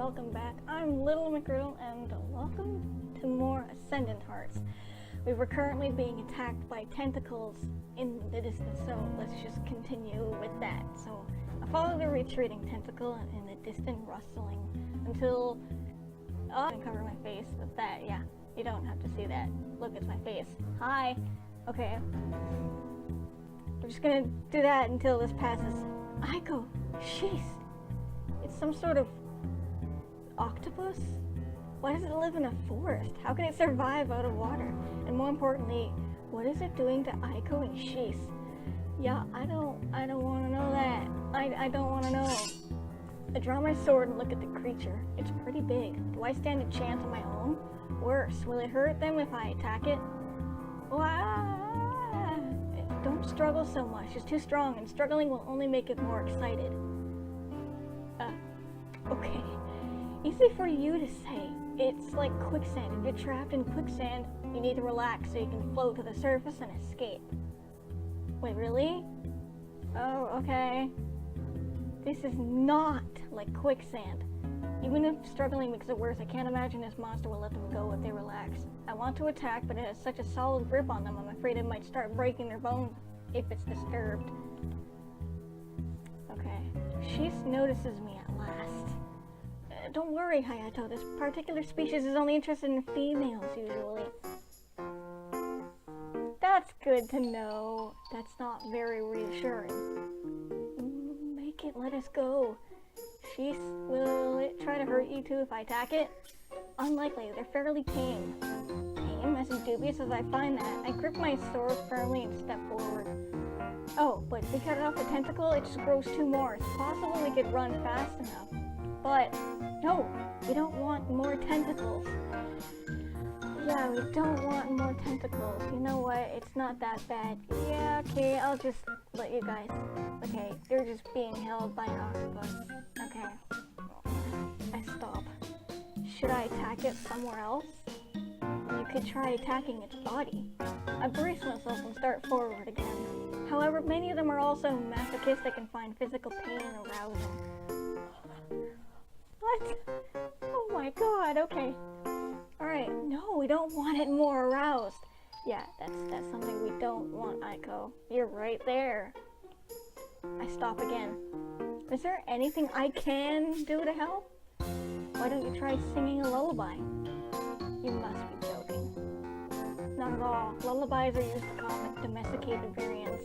welcome back. I'm Little McGriddle, and welcome to more Ascendant hearts. We were currently being attacked by tentacles in the distance, so let's just continue with that. So I followed a retreating tentacle in the distant rustling until I can cover my face with that. Yeah, you don't have to see that. Look, it's my face. Hi. Okay. We're just gonna do that until this passes. Aiko, sheesh. It's some sort of octopus? Why does it live in a forest? How can it survive out of water? And more importantly, what is it doing to Aiko and Shees? Yeah, I don't want to know that. I don't want to know. I draw my sword and look at the creature. It's pretty big. Do I stand a chance on my own? Worse, will it hurt them if I attack it? Don't struggle so much. It's too strong, and struggling will only make it more excited. Okay. Easy for you to say. It's like quicksand. If you're trapped in quicksand, you need to relax so you can float to the surface and escape. Wait, really? Oh, okay. This is not like quicksand. Even if struggling makes it worse, I can't imagine this monster will let them go if they relax. I want to attack, but it has such a solid grip on them, I'm afraid it might start breaking their bones if it's disturbed. Okay. She notices me at last. Don't worry, Hayato. This particular species is only interested in females, usually. That's good to know. That's not very reassuring. Make it let us go. Will it try to hurt you too if I attack it? Unlikely. They're fairly tame. Tame? As dubious as I find that, I grip my sword firmly and step forward. Oh, but if we cut off the tentacle, it just grows two more. It's possible we could run fast enough. But, no, we don't want more tentacles. Yeah, we don't want more tentacles. You know what? It's not that bad. Yeah, okay, I'll just let you guys. Okay, you're just being held by an octopus. Okay. I stop. Should I attack it somewhere else? You could try attacking its body. I brace myself and start forward again. However, many of them are also masochistic and find physical pain arousing. What? Oh my god, okay. Alright, no, we don't want it more aroused. Yeah, that's something we don't want, Aiko. You're right there. I stop again. Is there anything I can do to help? Why don't you try singing a lullaby? You must be joking. Not at all. Lullabies are used to calm domesticated variants.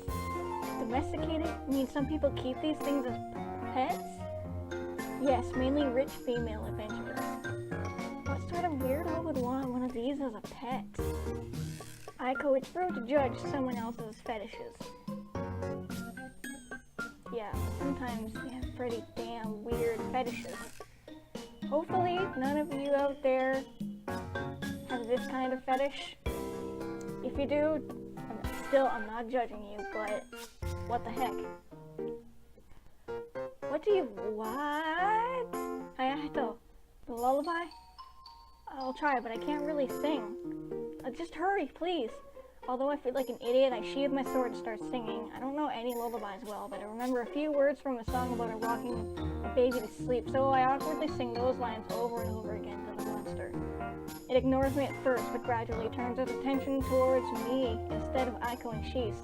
Domesticated? You mean some people keep these things as pets? Yes, mainly rich female adventurers. What sort of weirdo would want one of these as a pet? Aiko, it's rude to judge someone else's fetishes. Yeah, sometimes they have pretty damn weird fetishes. Hopefully, none of you out there have this kind of fetish. If you do, I'm not judging you, but what the heck? What? Hayato, the lullaby? I'll try, but I can't really sing. Just hurry, please. Although I feel like an idiot, I sheathe my sword and start singing. I don't know any lullabies well, but I remember a few words from a song about a rocking a baby to sleep, so I awkwardly sing those lines over and over again to the monster. It ignores me at first, but gradually turns its attention towards me instead of Aiko and Shees.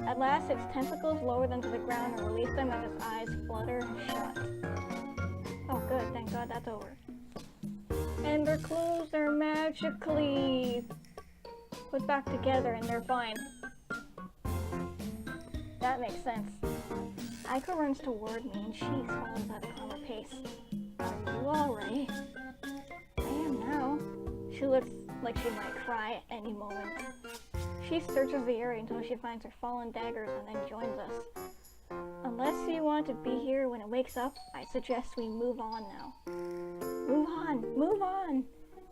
At last, its tentacles lower them to the ground and release them as its eyes flutter shut. Oh good, thank God that's over. And their clothes are magically put back together and they're fine. That makes sense. Aiko runs toward me and she follows at a calmer pace. Are you alright? I am now. She looks like she might cry at any moment. She searches the area until she finds her fallen daggers and then joins us. Unless you want to be here when it wakes up, I suggest we move on now. Move on!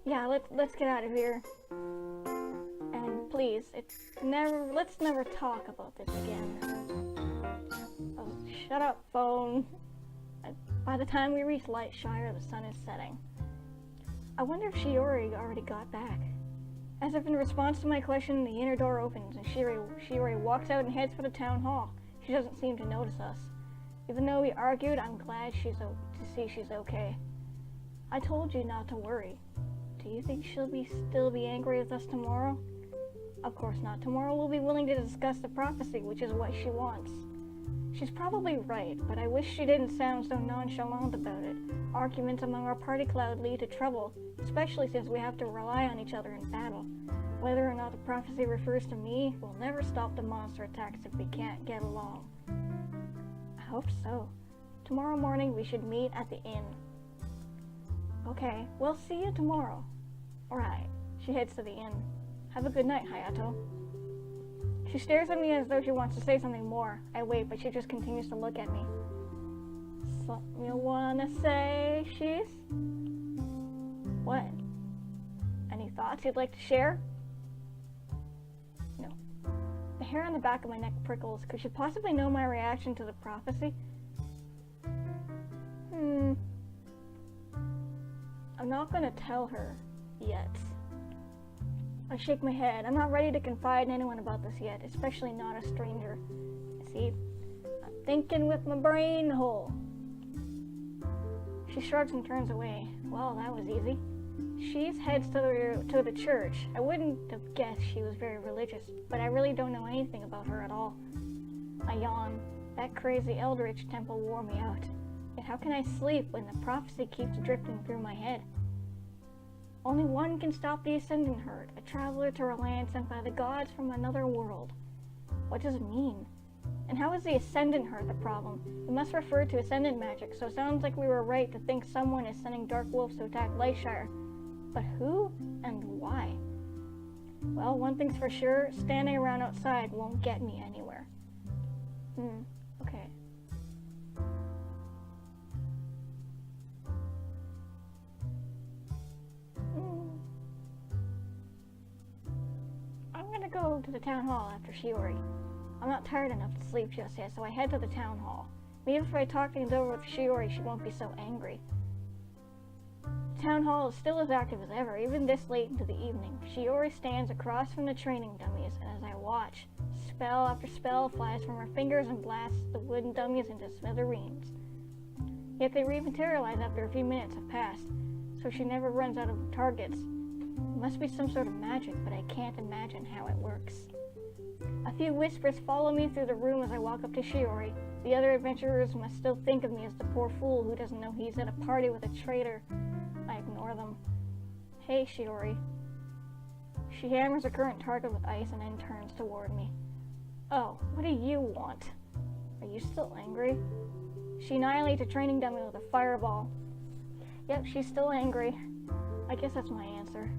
Yeah, let's get out of here. And please, let's never talk about this again. Oh, shut up, phone. By the time we reach Lightshire, the sun is setting. I wonder if Shiori already got back. As if in response to my question, the inner door opens and Shiori walks out and heads for the town hall. She doesn't seem to notice us. Even though we argued, I'm glad to see she's okay. I told you not to worry. Do you think she'll still be angry with us tomorrow? Of course not. Tomorrow we'll be willing to discuss the prophecy, which is what she wants. She's probably right, but I wish she didn't sound so nonchalant about it. Arguments among our party cloud lead to trouble, especially since we have to rely on each other in battle. Whether or not the prophecy refers to me will never stop the monster attacks if we can't get along. I hope so. Tomorrow morning we should meet at the inn. Okay, we'll see you tomorrow. Alright, she heads to the inn. Have a good night, Hayato. She stares at me as though she wants to say something more. I wait, but she just continues to look at me. Something you wanna say, She's? What? Any thoughts you'd like to share? No. The hair on the back of my neck prickles. Could she possibly know my reaction to the prophecy? I'm not gonna tell her yet. I shake my head. I'm not ready to confide in anyone about this yet, especially not a stranger. See, I'm thinking with my brain whole. She shrugs and turns away. Well, that was easy. She heads to the church. I wouldn't have guessed she was very religious, but I really don't know anything about her at all. I yawn. That crazy Eldritch temple wore me out. Yet how can I sleep when the prophecy keeps drifting through my head? Only one can stop the Ascendant herd, a traveler to our land sent by the gods from another world. What does it mean? And how is the Ascendant herd the problem? It must refer to Ascendant magic, so it sounds like we were right to think someone is sending dark wolves to attack Lightshire. But who and why? Well, one thing's for sure, standing around outside won't get me anywhere. Okay. I'm gonna go to the town hall after Shiori. I'm not tired enough to sleep just yet, so I head to the town hall. Maybe if I talk things over with Shiori, she won't be so angry. The town hall is still as active as ever, even this late into the evening. Shiori stands across from the training dummies, and as I watch, spell after spell flies from her fingers and blasts the wooden dummies into smithereens. Yet they rematerialize after a few minutes have passed, so she never runs out of targets. It must be some sort of magic, but I can't imagine how it works. A few whispers follow me through the room as I walk up to Shiori. The other adventurers must still think of me as the poor fool who doesn't know he's at a party with a traitor. I ignore them. Hey, Shiori. She hammers her current target with ice and then turns toward me. Oh, what do you want? Are you still angry? She annihilates a training dummy with a fireball. Yep, she's still angry. I guess that's my answer.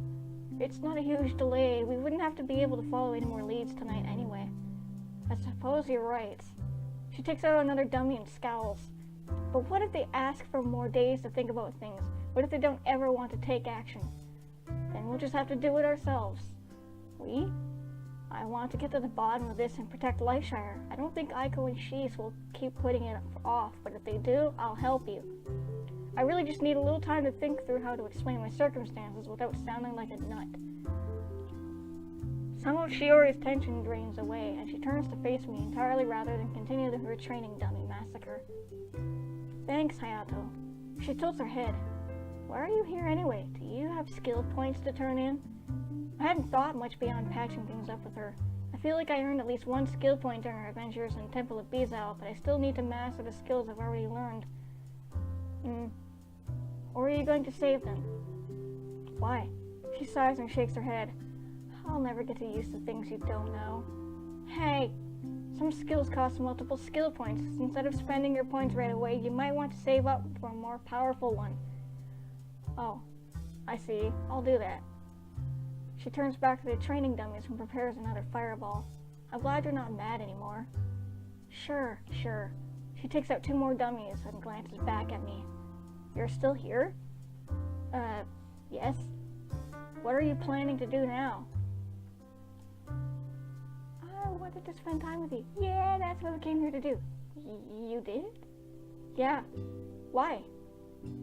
It's not a huge delay. We wouldn't have to be able to follow any more leads tonight anyway. I suppose you're right. She takes out another dummy and scowls. But what if they ask for more days to think about things? What if they don't ever want to take action? Then we'll just have to do it ourselves. We? I want to get to the bottom of this and protect Lightshire. I don't think Aiko and Shees will keep putting it off, but if they do, I'll help you. I really just need a little time to think through how to explain my circumstances without sounding like a nut. Some of Shiori's tension drains away, and she turns to face me entirely rather than continue her training dummy massacre. Thanks, Hayato. She tilts her head. Why are you here anyway? Do you have skill points to turn in? I hadn't thought much beyond patching things up with her. I feel like I earned at least one skill point during our adventures in Temple of Bizal, but I still need to master the skills I've already learned. Or are you going to save them? Why? She sighs and shakes her head. I'll never get used to things you don't know. Hey! Some skills cost multiple skill points. Instead of spending your points right away, you might want to save up for a more powerful one. Oh, I see. I'll do that. She turns back to the training dummies and prepares another fireball. I'm glad you're not mad anymore. Sure. She takes out 2 more dummies and glances back at me. You're still here? Yes. What are you planning to do now? I wanted to spend time with you. Yeah, that's what we came here to do. You did? Yeah. Why?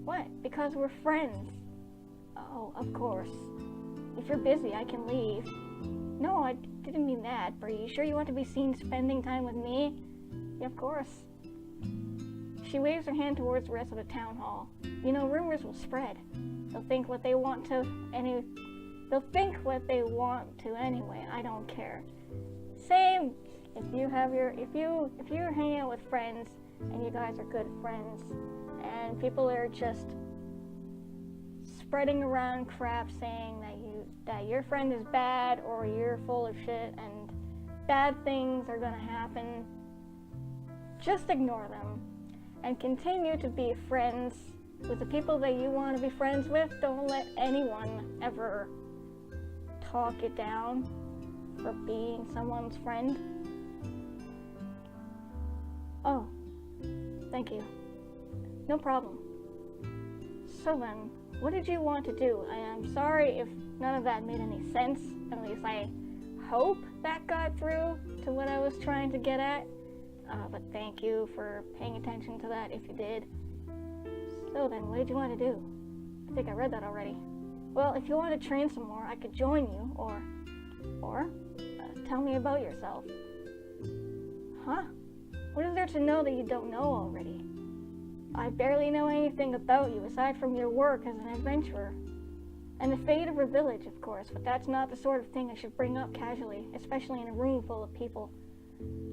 What? Because we're friends. Oh, of course. If you're busy, I can leave. No, I didn't mean that. Are you sure you want to be seen spending time with me? Yeah, of course. She waves her hand towards the rest of the town hall. You know, rumors will spread. They'll think what they want to anyway. I don't care. Same if you're hanging out with friends and you guys are good friends and people are just spreading around crap saying that your friend is bad or you're full of shit and bad things are gonna happen, just ignore them and continue to be friends with the people that you want to be friends with. Don't let anyone ever talk you down for being someone's friend. Oh, thank you. No problem. So then, what did you want to do? I am sorry if none of that made any sense. At least I hope that got through to what I was trying to get at. But thank you for paying attention to that if you did. So then, what did you want to do? I think I read that already. Well, if you want to train some more, I could join you, or tell me about yourself. Huh? What is there to know that you don't know already? I barely know anything about you aside from your work as an adventurer. And the fate of her village, of course, but that's not the sort of thing I should bring up casually, especially in a room full of people.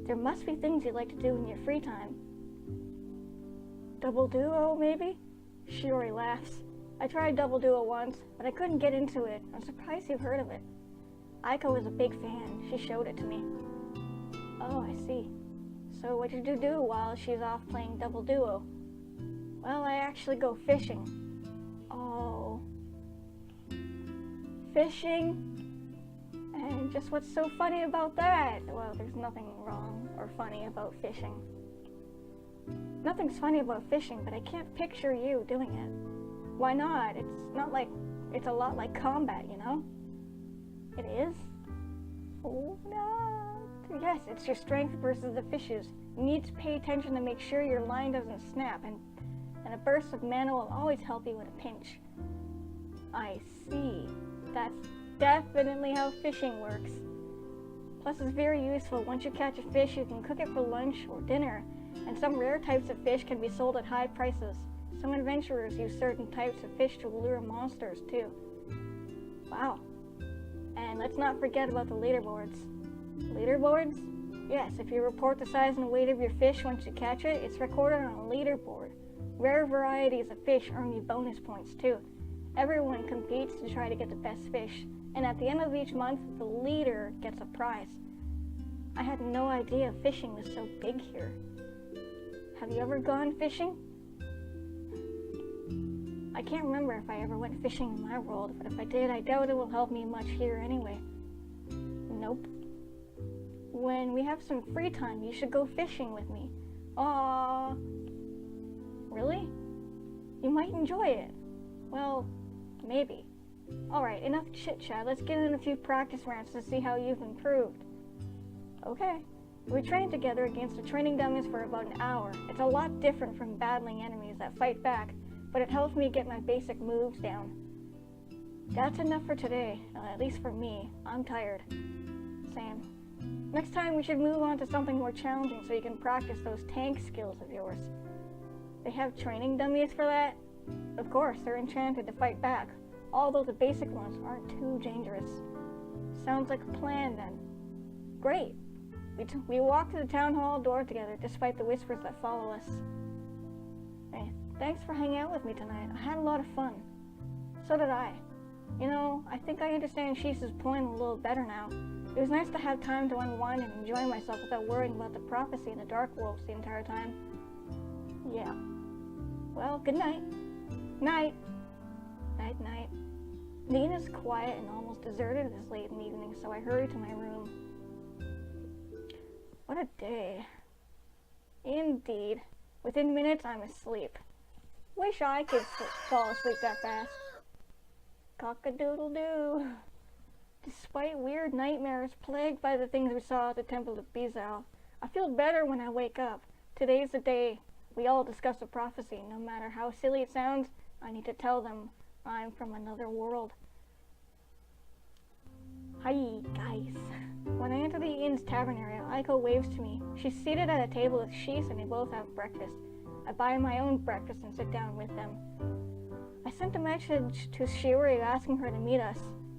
There must be things you'd like to do in your free time. Double duo, maybe? Shiori laughs. I tried double duo once, but I couldn't get into it. I'm surprised you've heard of it. Aiko is a big fan. She showed it to me. Oh, I see. So what did you do while she's off playing double duo? Well, I actually go fishing. Oh. Fishing? And just what's so funny about that? Well, there's nothing wrong or funny about fishing. Nothing's funny about fishing, but I can't picture you doing it. Why not? It's a lot like combat, you know? It is? Oh, no. Yes, it's your strength versus the fish's. You need to pay attention to make sure your line doesn't snap, and a burst of mana will always help you in a pinch. I see. That's definitely how fishing works. Plus, it's very useful. Once you catch a fish, you can cook it for lunch or dinner, and some rare types of fish can be sold at high prices. Some adventurers use certain types of fish to lure monsters, too. Wow. And let's not forget about the leaderboards. Leaderboards? Yes, if you report the size and weight of your fish once you catch it, it's recorded on a leaderboard. Rare varieties of fish earn you bonus points, too. Everyone competes to try to get the best fish, and at the end of each month, the leader gets a prize. I had no idea fishing was so big here. Have you ever gone fishing? I can't remember if I ever went fishing in my world, but if I did, I doubt it will help me much here anyway. Nope. When we have some free time, you should go fishing with me. Aww. Really? You might enjoy it. Well, maybe. Alright, enough chit-chat. Let's get in a few practice rounds to see how you've improved. Okay. We train together against the training dummies for about an hour. It's a lot different from battling enemies that fight back, but it helps me get my basic moves down. That's enough for today, at least for me. I'm tired. Same. Next time we should move on to something more challenging so you can practice those tank skills of yours. They have training dummies for that? Of course, they're enchanted to fight back, although the basic ones aren't too dangerous. Sounds like a plan then. Great. We walk to the town hall door together despite the whispers that follow us. Hey, thanks for hanging out with me tonight. I had a lot of fun. So did I. You know, I think I understand Shisa's point a little better now. It was nice to have time to unwind and enjoy myself without worrying about the prophecy in the Dark Wolves the entire time. Yeah. Well, good night. Night. Night, night. Nina's quiet and almost deserted this late in the evening, so I hurry to my room. What a day. Indeed. Within minutes, I'm asleep. Wish I could fall asleep that fast. Cock-a-doodle-doo. Despite weird nightmares plagued by the things we saw at the Temple of Bizal, I feel better when I wake up. Today's the day we all discuss a prophecy. No matter how silly it sounds, I need to tell them I'm from another world. Hi, guys. When I enter the inn's tavern area, Aiko waves to me. She's seated at a table with Shis and they both have breakfast. I buy my own breakfast and sit down with them. I sent a message to Shiori asking her to meet us.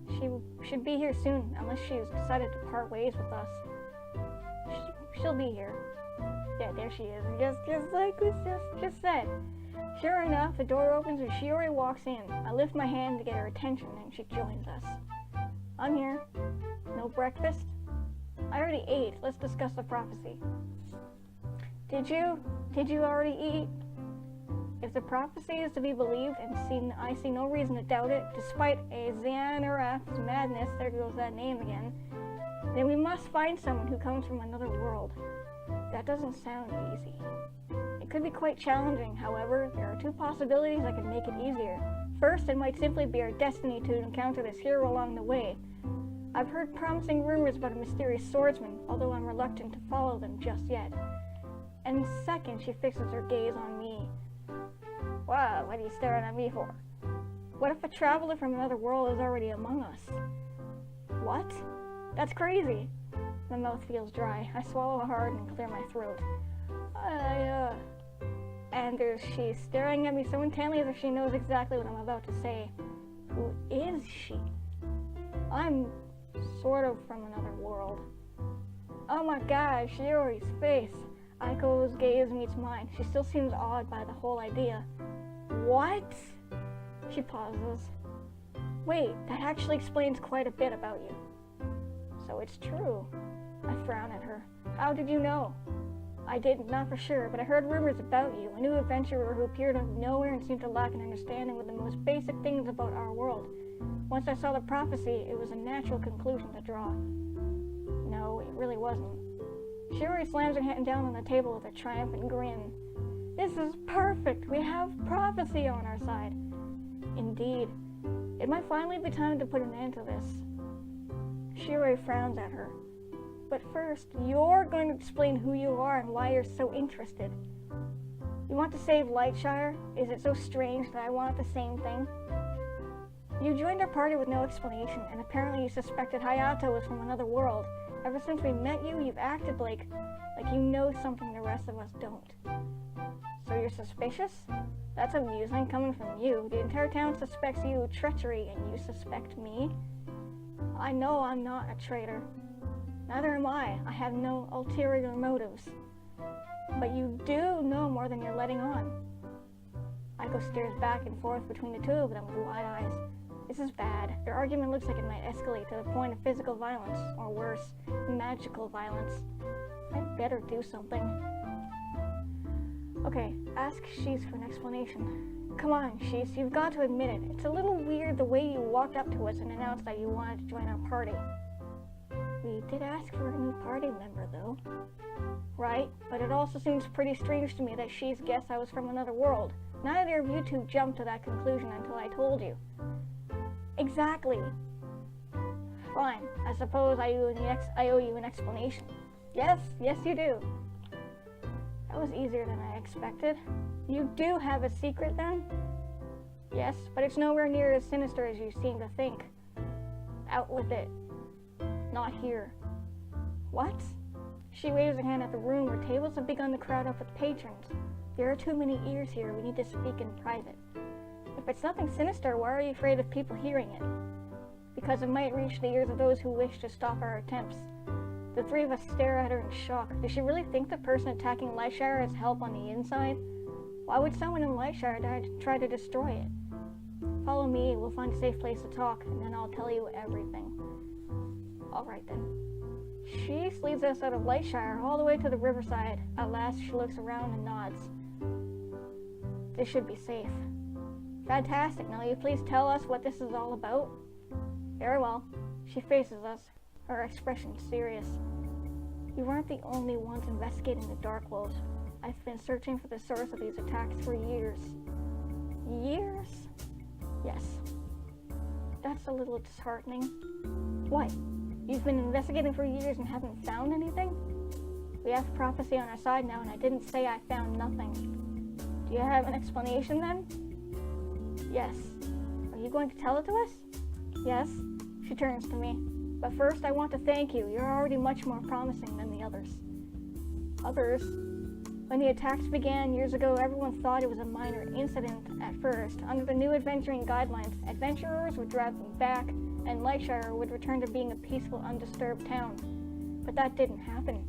She should be here soon, unless she's decided to part ways with us. She'll be here. Yeah, there she is. Just like we just said. Sure enough, the door opens and Shiori walks in. I lift my hand to get her attention and she joins us. I'm here. No breakfast? I already ate. Let's discuss the prophecy. Did you already eat? If the prophecy is to be believed, and I see no reason to doubt it, despite a Xanareth's madness, there goes that name again, then we must find someone who comes from another world. That doesn't sound easy. It could be quite challenging, however. There are two possibilities that could make it easier. First, it might simply be our destiny to encounter this hero along the way. I've heard promising rumors about a mysterious swordsman, although I'm reluctant to follow them just yet. And second, she fixes her gaze on me. Wow, what are you staring at me for? What if a traveler from another world is already among us? What? That's crazy. My mouth feels dry. I swallow hard and clear my throat. And she's staring at me so intently as if she knows exactly what I'm about to say. Who is she? I'm sort of from another world. Oh my god, Shiori's face. Aiko's gaze meets mine. She still seems awed by the whole idea. What? She pauses. Wait, that actually explains quite a bit about you. So it's true. I frown at her. How did you know? I didn't, not for sure, but I heard rumors about you, a new adventurer who appeared out of nowhere and seemed to lack an understanding with the most basic things about our world. Once I saw the prophecy, it was a natural conclusion to draw. No, it really wasn't. Shiori slams her hand down on the table with a triumphant grin. This is perfect! We have prophecy on our side. Indeed. It might finally be time to put an end to this. Shiori frowns at her. But first, you're going to explain who you are and why you're so interested. You want to save Lightshire? Is it so strange that I want the same thing? You joined our party with no explanation, and apparently you suspected Hayato was from another world. Ever since we met you, you've acted like you know something the rest of us don't. So you're suspicious? That's amusing, coming from you. The entire town suspects you of treachery, and you suspect me? I know I'm not a traitor. Neither am I. I have no ulterior motives. But you do know more than you're letting on. Aiko stares back and forth between the two of them with wide eyes. This is bad. Their argument looks like it might escalate to the point of physical violence, or worse, magical violence. I'd better do something. Okay, ask Shees for an explanation. Come on, Shees, you've got to admit it. It's a little weird the way you walked up to us and announced that you wanted to join our party. We did ask for a new party member, though. Right, but it also seems pretty strange to me that Shees guessed I was from another world. Neither of you two jumped to that conclusion until I told you. Exactly. Fine, I suppose I owe you an explanation. Yes, you do. That was easier than I expected. You do have a secret, then? Yes, but it's nowhere near as sinister as you seem to think. Out with it. Not here. What? She waves her hand at the room where tables have begun to crowd up with patrons. There are too many ears here. We need to speak in private. If it's nothing sinister, why are you afraid of people hearing it? Because it might reach the ears of those who wish to stop our attempts. The three of us stare at her in shock. Does she really think the person attacking Lightshire has help on the inside? Why would someone in Lightshire try to destroy it? Follow me, we'll find a safe place to talk, and then I'll tell you everything. Alright then. She leads us out of Lightshire all the way to the riverside. At last, she looks around and nods. This should be safe. Fantastic. Now, will you please tell us what this is all about? Very well. She faces us, her expression serious. You aren't the only ones investigating the Dark Wolves. I've been searching for the source of these attacks for years. Years? Yes. That's a little disheartening. What? You've been investigating for years and haven't found anything? We have prophecy on our side now, and I didn't say I found nothing. Do you have an explanation then? Yes. Are you going to tell it to us? Yes. She turns to me. But first, I want to thank you. You're already much more promising than the others. Others? When the attacks began years ago, everyone thought it was a minor incident at first. Under the new adventuring guidelines, adventurers would drive them back, and Lightshire would return to being a peaceful, undisturbed town. But that didn't happen.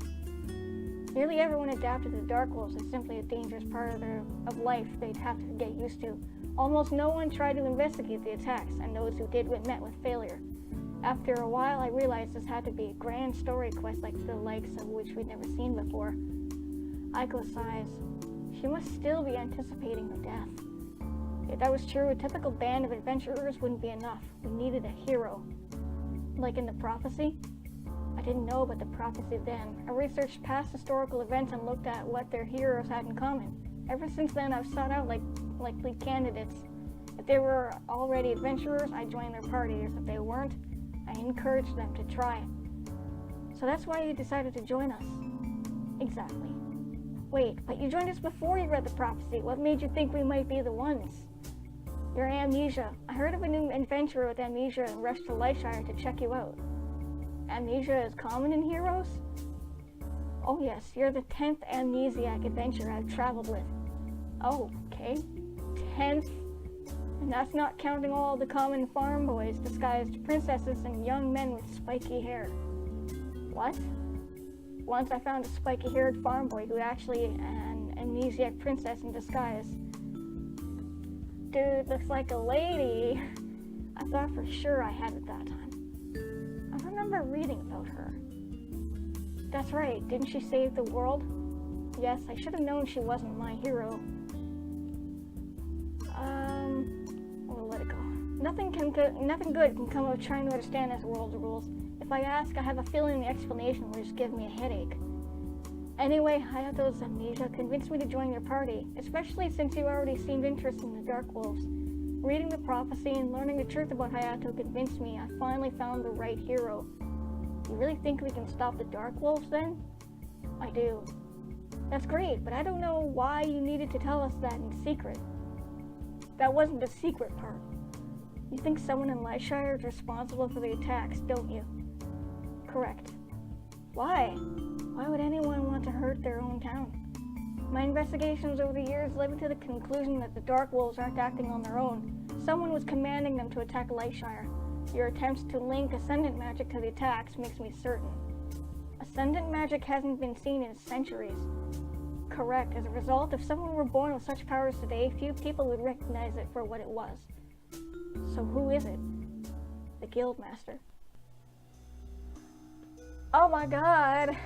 Nearly everyone adapted to the Dark Wolves as simply a dangerous part of life they'd have to get used to. Almost no one tried to investigate the attacks, and those who did were met with failure. After a while, I realized this had to be a grand story quest like the likes of which we'd never seen before. Aiko sighs. She must still be anticipating her death. If that was true, a typical band of adventurers wouldn't be enough. We needed a hero. Like in the prophecy? I didn't know about the prophecy then. I researched past historical events and looked at what their heroes had in common. Ever since then, I've sought out likely candidates. If they were already adventurers, I joined their parties. If they weren't, I encouraged them to try. So that's why you decided to join us. Exactly. Wait, but you joined us before you read the prophecy. What made you think we might be the ones? Your amnesia. I heard of a new adventurer with amnesia and rushed to Lightshire to check you out. Amnesia is common in heroes? Oh yes, you're the 10th amnesiac adventurer I've traveled with. Oh, okay. 10th? And that's not counting all the common farm boys disguised princesses and young men with spiky hair. What? Once I found a spiky-haired farm boy who actually an amnesiac princess in disguise. Dude looks like a lady. I thought for sure I had it that time. I remember reading about her. That's right, didn't she save the world? Yes, I should have known she wasn't my hero. We'll let it go. Nothing good can come of trying to understand this world's rules. If I ask, I have a feeling the explanation will just give me a headache. Anyway, Hayato's amnesia convinced me to join your party, especially since you already seemed interested in the Dark Wolves. Reading the prophecy and learning the truth about Hayato convinced me I finally found the right hero. You really think we can stop the Dark Wolves then? I do. That's great, but I don't know why you needed to tell us that in secret. That wasn't the secret part. You think someone in Lightshire is responsible for the attacks, don't you? Correct. Why? Why would anyone want to hurt their own town? My investigations over the years led me to the conclusion that the Dark Wolves aren't acting on their own. Someone was commanding them to attack Lightshire. Your attempts to link Ascendant magic to the attacks makes me certain. Ascendant magic hasn't been seen in centuries. Correct. As a result, if someone were born with such powers today, few people would recognize it for what it was. So who is it? The Guildmaster. Oh my god!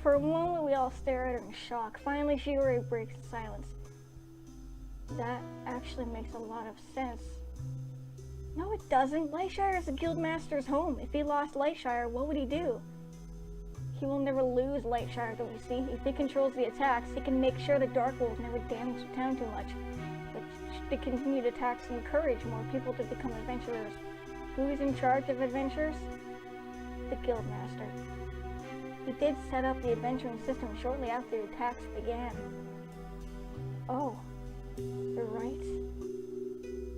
For a moment we all stare at her in shock. Finally Shiori breaks the silence. That actually makes a lot of sense. No it doesn't. Lightshire is the Guildmaster's home. If he lost Lightshire, what would he do? He will never lose Lightshire, don't you see? If he controls the attacks, he can make sure the Dark Wolves never damage the town too much. But the continued attacks encourage more people to become adventurers. Who is in charge of adventures? The Guildmaster. He did set up the adventuring system shortly after the attacks began. Oh, you're right.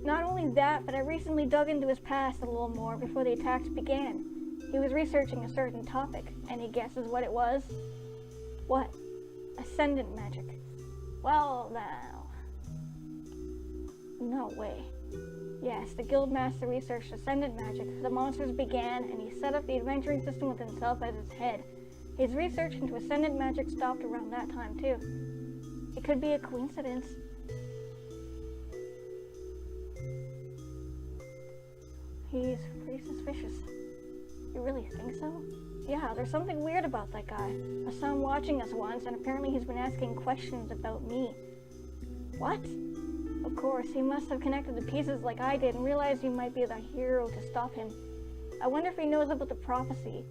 Not only that, but I recently dug into his past a little more before the attacks began. He was researching a certain topic. Any guesses what it was? What? Ascendant magic. Well, now. No way. Yes, the Guildmaster researched Ascendant magic. The monsters began, and he set up the adventuring system with himself as its head. His research into Ascendant magic stopped around that time, too. It could be a coincidence. He's pretty suspicious. You really think so? Yeah, there's something weird about that guy. I saw him watching us once, and apparently he's been asking questions about me. What? Of course, he must have connected the pieces like I did and realized you might be the hero to stop him. I wonder if he knows about the prophecy.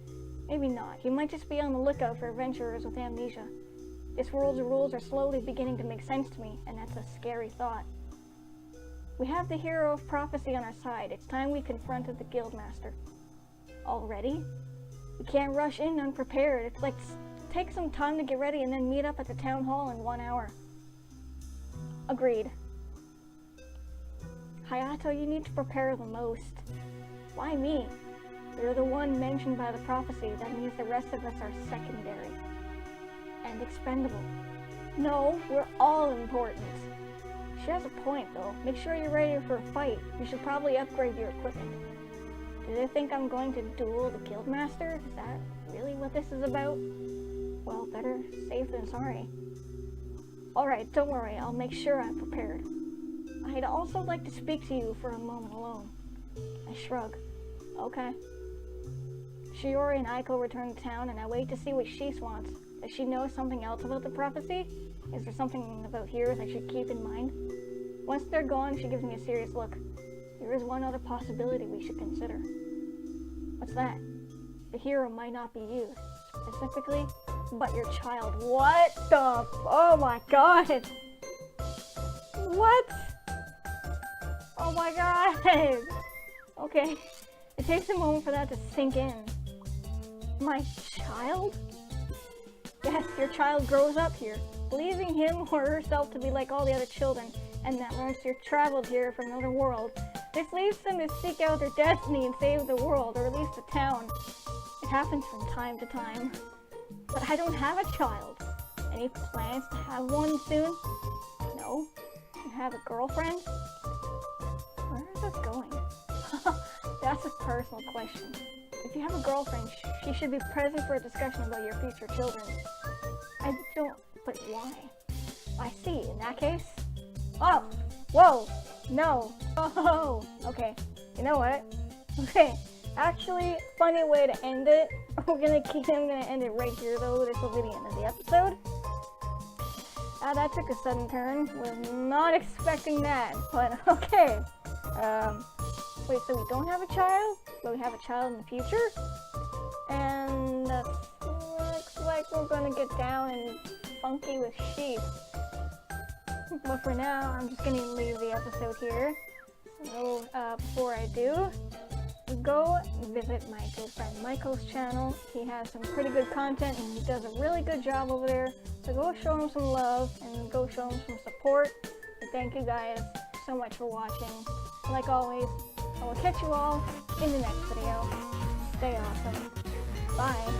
Maybe not. He might just be on the lookout for adventurers with amnesia. This world's rules are slowly beginning to make sense to me, and that's a scary thought. We have the hero of prophecy on our side. It's time we confronted the Guildmaster. Already? We can't rush in unprepared. It's like, take some time to get ready and then meet up at the town hall in 1 hour. Agreed. Hayato, you need to prepare the most. Why me? You're the one mentioned by the prophecy. That means the rest of us are secondary. And and expendable. No, we're all important. She has a point, though. Make sure you're ready for a fight. You should probably upgrade your equipment. Do they think I'm going to duel the Guildmaster? Is that really what this is about? Well, better safe than sorry. Alright, don't worry. I'll make sure I'm prepared. I'd also like to speak to you for a moment alone. I shrug. Okay. Shiori and Aiko return to town, and I wait to see what Shees wants. Does she know something else about the prophecy? Is there something about heroes I should keep in mind? Once they're gone, she gives me a serious look. There is one other possibility we should consider. What's that? The hero might not be you, specifically, but your child. What the oh my god! What? Oh my god! Okay, it takes a moment for that to sink in. My child? Yes, your child grows up here, believing him or herself to be like all the other children, and that learns you've traveled here from another world. This leads them to seek out their destiny and save the world, or at least the town. It happens from time to time. But I don't have a child. Any plans to have one soon? No? You have a girlfriend? Where is this going? That's a personal question. If you have a girlfriend, she should be present for a discussion about your future children. I don't... but why? I see. In that case... Oh! Whoa! No! Oh! Okay. You know what? Okay. Actually, funny way to end it. I'm gonna end it right here though. This will be the end of the episode. That took a sudden turn. Was not expecting that, but okay. Wait, so we don't have a child? But we have a child in the future? And looks like we're gonna get down and funky with sheep. But for now, I'm just gonna leave the episode here. So, before I do, go visit my good friend Michael's channel. He has some pretty good content and he does a really good job over there. So go show him some love and go show him some support. And thank you guys so much for watching. Like always, I will catch you all in the next video. Stay awesome. Bye.